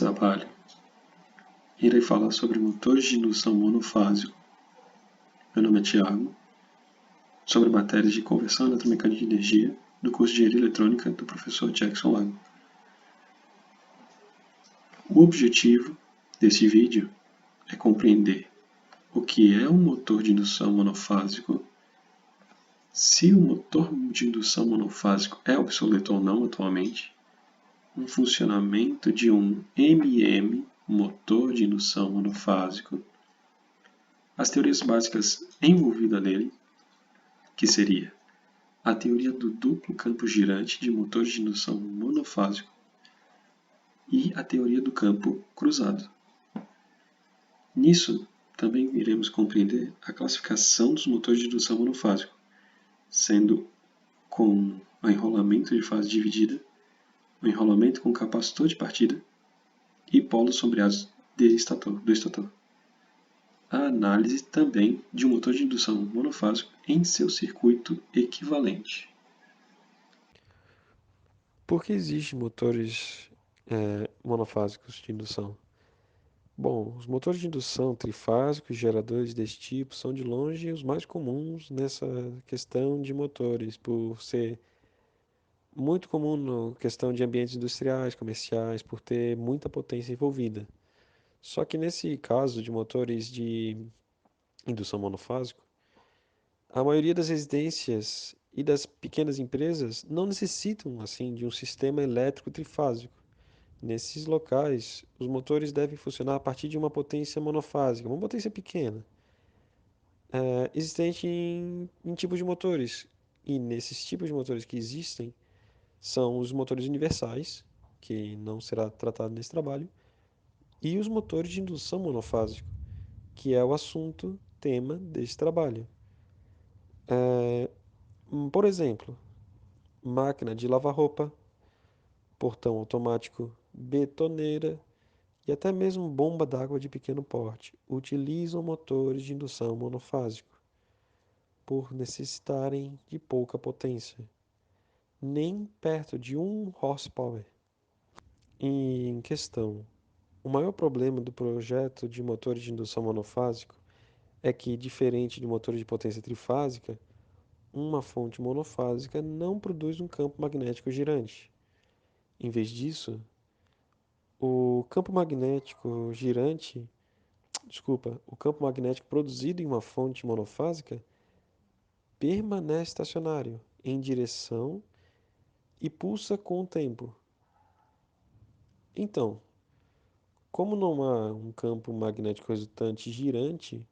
trabalho, irei falar sobre motores de indução monofásico. Meu nome é Thiago, sobre matérias de conversão eletromecânica de energia do curso de Engenharia Eletrônica do professor Jackson Lago. O objetivo desse vídeo é compreender o que é um motor de indução monofásico, se o motor de indução monofásico é obsoleto ou não atualmente, um funcionamento de um MM, motor de indução monofásico, as teorias básicas envolvidas nele, que seria a teoria do duplo campo girante de motores de indução monofásico e a teoria do campo cruzado. Nisso, também iremos compreender a classificação dos motores de indução monofásico, sendo com o enrolamento de fase dividida, o enrolamento com capacitor de partida e polos sombreados do estator. A análise também de um motor de indução monofásico em seu circuito equivalente. Por que existem motores monofásicos de indução? Bom, os motores de indução trifásicos e geradores desse tipo são de longe os mais comuns nessa questão de motores, por ser muito comum na questão de ambientes industriais, comerciais, por ter muita potência envolvida. Só que nesse caso de motores de indução monofásico, a maioria das residências e das pequenas empresas não necessitam assim de um sistema elétrico trifásico. Nesses locais, os motores devem funcionar a partir de uma potência monofásica, uma potência pequena, existente em tipos de motores. E nesses tipos de motores que existem, são os motores universais, que não será tratado nesse trabalho, e os motores de indução monofásico, que é o assunto, tema desse trabalho. Por exemplo, máquina de lavar roupa, portão automático, betoneira e até mesmo bomba d'água de pequeno porte utilizam motores de indução monofásico, por necessitarem de pouca potência, nem perto de 1 horsepower. Em questão, o maior problema do projeto de motores de indução monofásico é que, diferente de motores de potência trifásica, uma fonte monofásica não produz um campo magnético girante. Em vez disso, o campo magnético girante, o campo magnético produzido em uma fonte monofásica permanece estacionário em direção e pulsa com o tempo. Então, como não há um campo magnético resultante girante,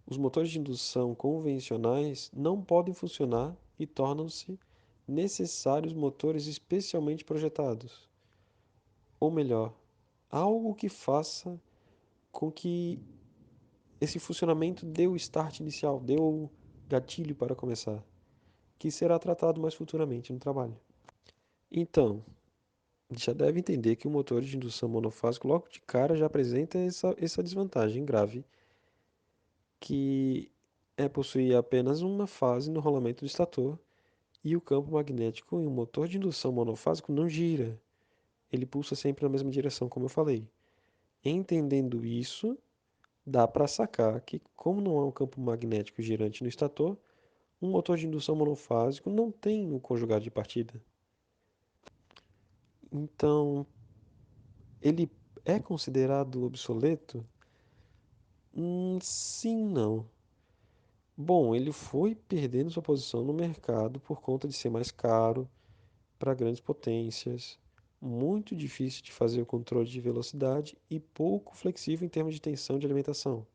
os motores de indução convencionais não podem funcionar e tornam-se necessários motores especialmente projetados. Ou melhor, algo que faça com que esse funcionamento dê o start inicial, dê o gatilho para começar, que será tratado mais futuramente no trabalho. Então, já deve entender que o motor de indução monofásico logo de cara já apresenta essa desvantagem grave, que é possuir apenas uma fase no rolamento do estator e o campo magnético em um motor de indução monofásico não gira. Ele pulsa sempre na mesma direção, como eu falei. Entendendo isso, dá para sacar que, como não há um campo magnético girante no estator, um motor de indução monofásico não tem o conjugado de partida. Então, ele é considerado obsoleto? Sim, não. Bom, ele foi perdendo sua posição no mercado por conta de ser mais caro para grandes potências, muito difícil de fazer o controle de velocidade e pouco flexível em termos de tensão de alimentação.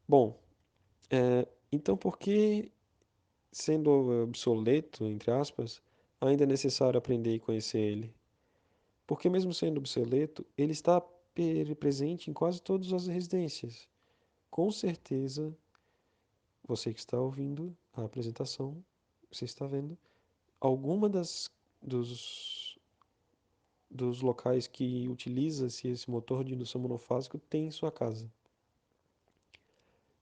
Bom, então por que, sendo obsoleto, entre aspas, ainda é necessário aprender e conhecer ele? Porque mesmo sendo obsoleto, ele está presente em quase todas as residências. Com certeza, você que está ouvindo a apresentação, você está vendo alguma dos locais que utiliza-se esse motor de indução monofásico tem em sua casa.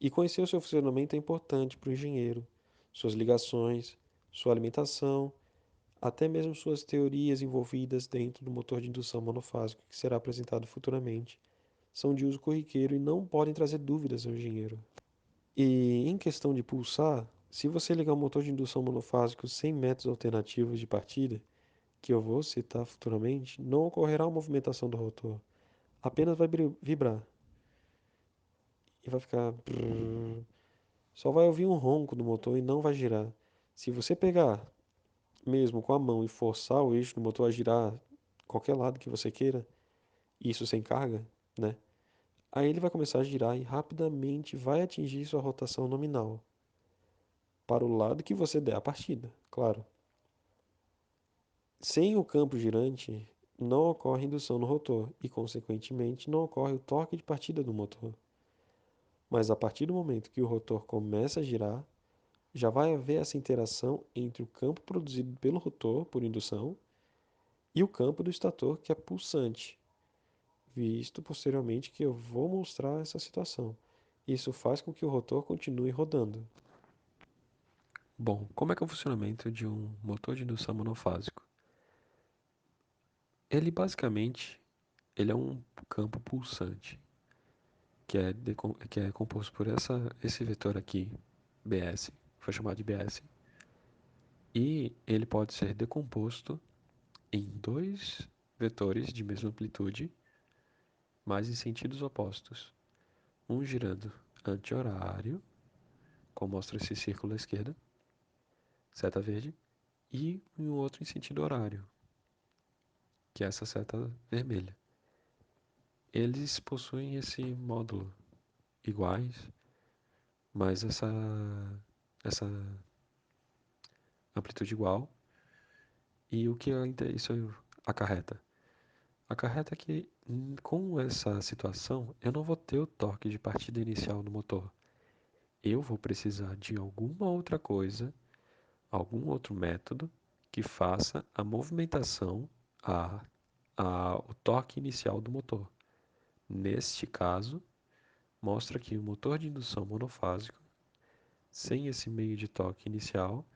E conhecer o seu funcionamento é importante para o engenheiro, suas ligações, sua alimentação, até mesmo suas teorias envolvidas dentro do motor de indução monofásico, que será apresentado futuramente, são de uso corriqueiro e não podem trazer dúvidas ao engenheiro. E em questão de pulsar, se você ligar um motor de indução monofásico sem métodos alternativos de partida, que eu vou citar futuramente, não ocorrerá uma movimentação do rotor, apenas vai vibrar e vai ficar. Só vai ouvir um ronco do motor e não vai girar. Se você pegar mesmo com a mão e forçar o eixo do motor a girar qualquer lado que você queira, isso sem carga, né? Aí ele vai começar a girar e rapidamente vai atingir sua rotação nominal, para o lado que você der a partida, claro. Sem o campo girante, não ocorre indução no rotor e, consequentemente, não ocorre o torque de partida do motor. Mas a partir do momento que o rotor começa a girar, já vai haver essa interação entre o campo produzido pelo rotor, por indução, e o campo do estator, que é pulsante, visto posteriormente que eu vou mostrar essa situação. Isso faz com que o rotor continue rodando. Bom, como é que é o funcionamento de um motor de indução monofásico? Ele basicamente ele é um campo pulsante, que é composto por esse vetor aqui, BS, foi chamado de BS, e ele pode ser decomposto em dois vetores de mesma amplitude, mas em sentidos opostos. Um girando anti-horário, como mostra esse círculo à esquerda, seta verde, e um outro em sentido horário, que é essa seta vermelha. Eles possuem esse módulo iguais, mas essa amplitude igual. E o que isso acarreta? Acarreta que com essa situação eu não vou ter o torque de partida inicial do motor. Eu vou precisar de alguma outra coisa, algum outro método que faça a movimentação, a, o torque inicial do motor. Neste caso, mostra que o motor de indução monofásico, sem esse meio de toque inicial,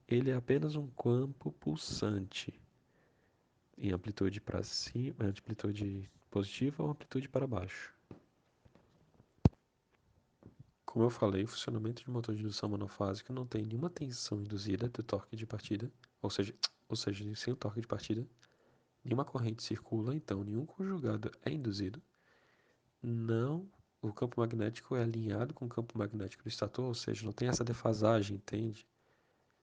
ele é apenas um campo pulsante em amplitude para cima, amplitude positiva ou amplitude para baixo. Como eu falei, o funcionamento de motor de indução monofásico não tem nenhuma tensão induzida do torque de partida, ou seja, sem o torque de partida, nenhuma corrente circula, então nenhum conjugado é induzido. Não, o campo magnético é alinhado com o campo magnético do estator, ou seja, não tem essa defasagem, entende?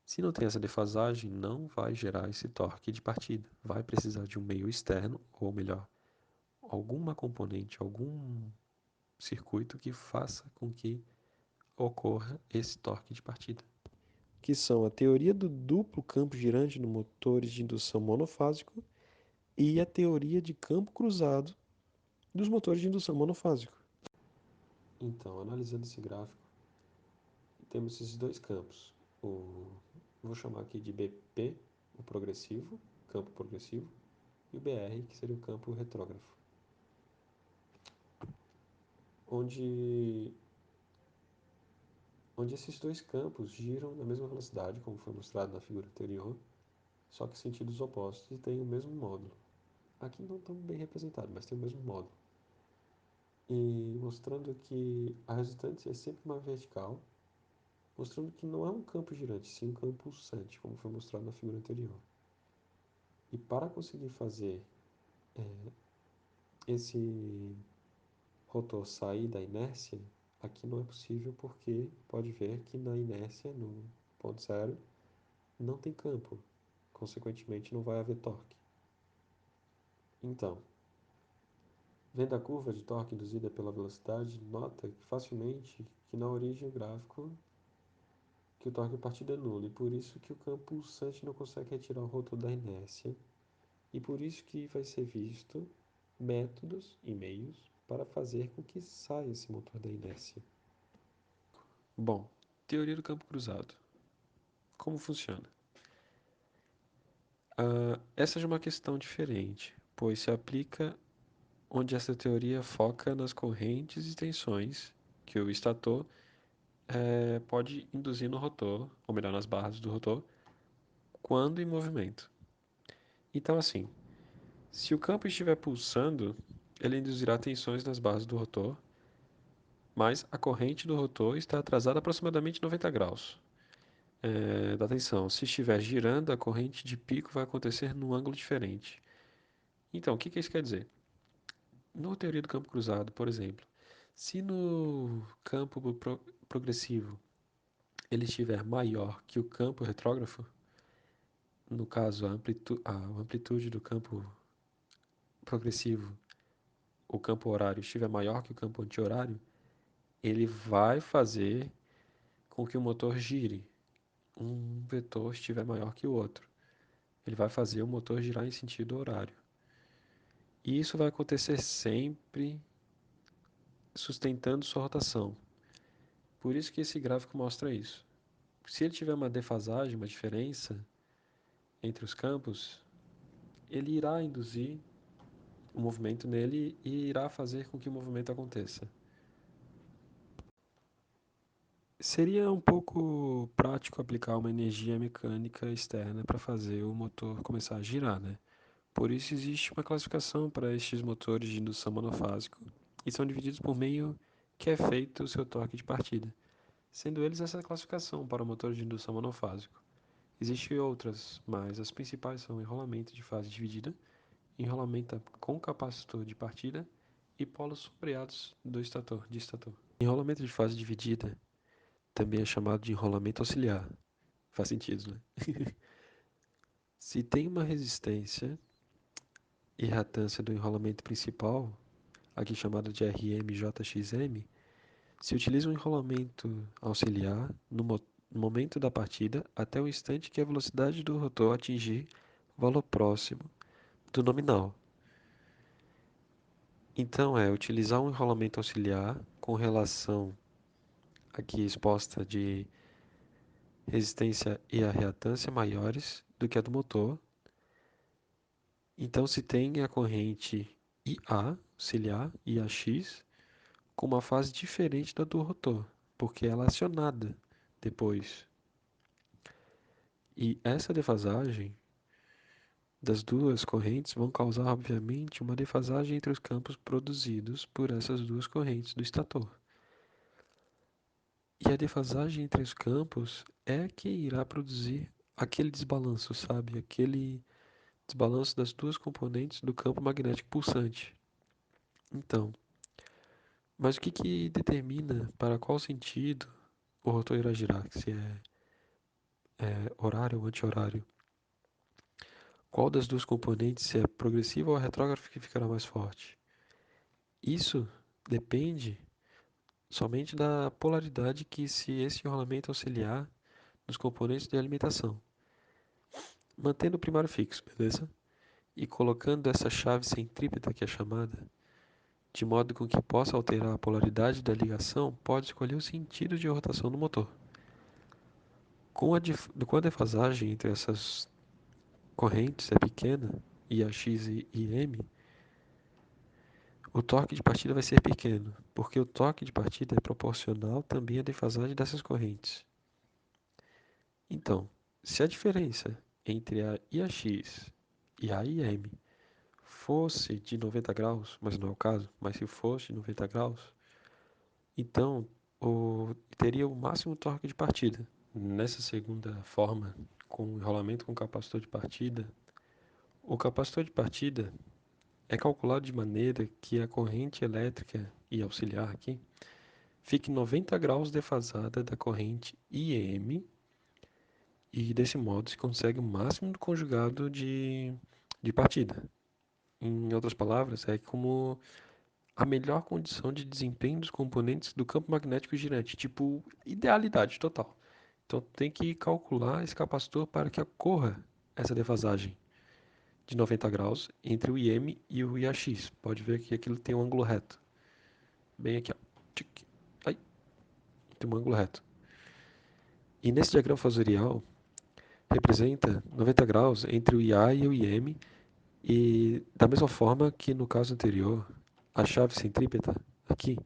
Se não tem essa defasagem, não vai gerar esse torque de partida. Vai precisar de um meio externo, ou melhor, alguma componente, algum circuito que faça com que ocorra esse torque de partida, que são a teoria do duplo campo girante no motores de indução monofásico e a teoria de campo cruzado dos motores de indução monofásico. Então, analisando esse gráfico, temos esses dois campos. Vou chamar aqui de BP, o progressivo, campo progressivo, e o BR, que seria o campo retrógrafo, onde, onde esses dois campos giram na mesma velocidade, como foi mostrado na figura anterior, só que sentidos opostos e têm o mesmo módulo. Aqui não estão bem representados, mas tem o mesmo módulo. E mostrando que a resultante é sempre uma vertical, mostrando que não é um campo girante, sim um campo pulsante, como foi mostrado na figura anterior. E para conseguir fazer esse rotor sair da inércia, aqui não é possível porque pode ver que na inércia, no ponto zero, não tem campo, consequentemente não vai haver torque. Então, vendo a curva de torque induzida pela velocidade, nota facilmente que na origem o gráfico que o torque de partida é nulo, e por isso que o campo pulsante não consegue retirar o rotor da inércia, e por isso que vai ser visto métodos e meios para fazer com que saia esse motor da inércia. Bom, teoria do campo cruzado. Como funciona? Essa é uma questão diferente, pois se aplica onde essa teoria foca nas correntes e tensões que o estator pode induzir no rotor, ou melhor, nas barras do rotor, quando em movimento. Então, assim, se o campo estiver pulsando, ele induzirá tensões nas bases do rotor, mas a corrente do rotor está atrasada aproximadamente 90 graus. Da tensão, se estiver girando, a corrente de pico vai acontecer num ângulo diferente. Então, o que isso quer dizer? Na teoria do campo cruzado, por exemplo, se no campo progressivo ele estiver maior que o campo retrógrafo, no caso a amplitude do campo progressivo, o campo horário estiver maior que o campo anti-horário, ele vai fazer com que o motor gire. Um vetor estiver maior que o outro, ele vai fazer o motor girar em sentido horário. E isso vai acontecer sempre sustentando sua rotação. Por isso que esse gráfico mostra isso. Se ele tiver uma defasagem, uma diferença entre os campos, ele irá induzir o movimento nele e irá fazer com que o movimento aconteça. Seria um pouco prático aplicar uma energia mecânica externa para fazer o motor começar a girar, né? Por isso existe uma classificação para estes motores de indução monofásico e são divididos por meio que é feito o seu torque de partida, sendo eles essa classificação para motores de indução monofásico. Existem outras, mas as principais são enrolamento de fase dividida, enrolamento com capacitor de partida e polos sombreados de estator. Enrolamento de fase dividida também é chamado de enrolamento auxiliar. Faz sentido, né? Se tem uma resistência e reatância do enrolamento principal, aqui chamado de RMJXM, se utiliza um enrolamento auxiliar no momento da partida até o instante que a velocidade do rotor atingir valor próximo do nominal. Então, utilizar um enrolamento auxiliar com relação aqui exposta de resistência e a reatância maiores do que a do motor. Então, se tem a corrente IA, auxiliar, IAX, com uma fase diferente da do rotor, porque ela é acionada depois. E essa defasagem das duas correntes vão causar, obviamente, uma defasagem entre os campos produzidos por essas duas correntes do estator. E a defasagem entre os campos é que irá produzir aquele desbalanço, sabe? Aquele desbalanço das duas componentes do campo magnético pulsante. Então, mas o que determina para qual sentido o rotor irá girar? Se é horário ou anti-horário? Qual das duas componentes, se é progressiva ou retrógrafo, que ficará mais forte? Isso depende somente da polaridade que se esse enrolamento auxiliar nos componentes de alimentação. Mantendo o primário fixo, beleza? E colocando essa chave centrípeta, que é chamada, de modo com que possa alterar a polaridade da ligação, pode escolher o sentido de rotação do motor. Com a defasagem entre essas correntes é pequena, IAX e IM, o torque de partida vai ser pequeno, porque o torque de partida é proporcional também à defasagem dessas correntes. Então, se a diferença entre a IAX e a IM fosse de 90 graus, mas não é o caso, mas se fosse de 90 graus, então teria o máximo torque de partida. Nessa segunda forma, com enrolamento com capacitor de partida, o capacitor de partida é calculado de maneira que a corrente elétrica e auxiliar aqui fique 90 graus defasada da corrente IM e desse modo se consegue o máximo do conjugado de partida. Em outras palavras, é como a melhor condição de desempenho dos componentes do campo magnético girante, tipo idealidade total. Então tem que calcular esse capacitor para que ocorra essa defasagem de 90 graus entre o IM e o IAX. Pode ver que aquilo tem um ângulo reto. Bem aqui, ó. Aí, tem um ângulo reto. E nesse diagrama fasorial, representa 90 graus entre o IA e o IM, e da mesma forma que no caso anterior, a chave centrípeta, aqui,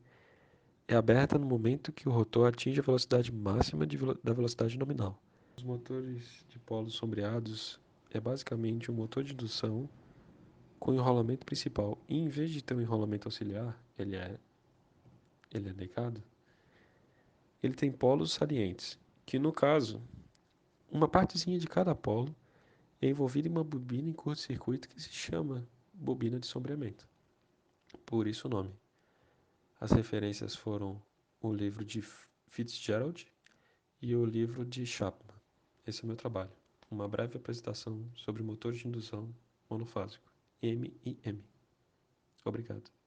é aberta no momento que o rotor atinge a velocidade máxima da velocidade nominal. Os motores de polos sombreados é basicamente um motor de indução com enrolamento principal. E em vez de ter um enrolamento auxiliar, ele é negado, ele tem polos salientes, que no caso, uma partezinha de cada polo é envolvida em uma bobina em curto-circuito que se chama bobina de sombreamento. Por isso o nome. As referências foram o livro de Fitzgerald e o livro de Chapman. Esse é o meu trabalho. Uma breve apresentação sobre motores de indução monofásico, MIM. Obrigado.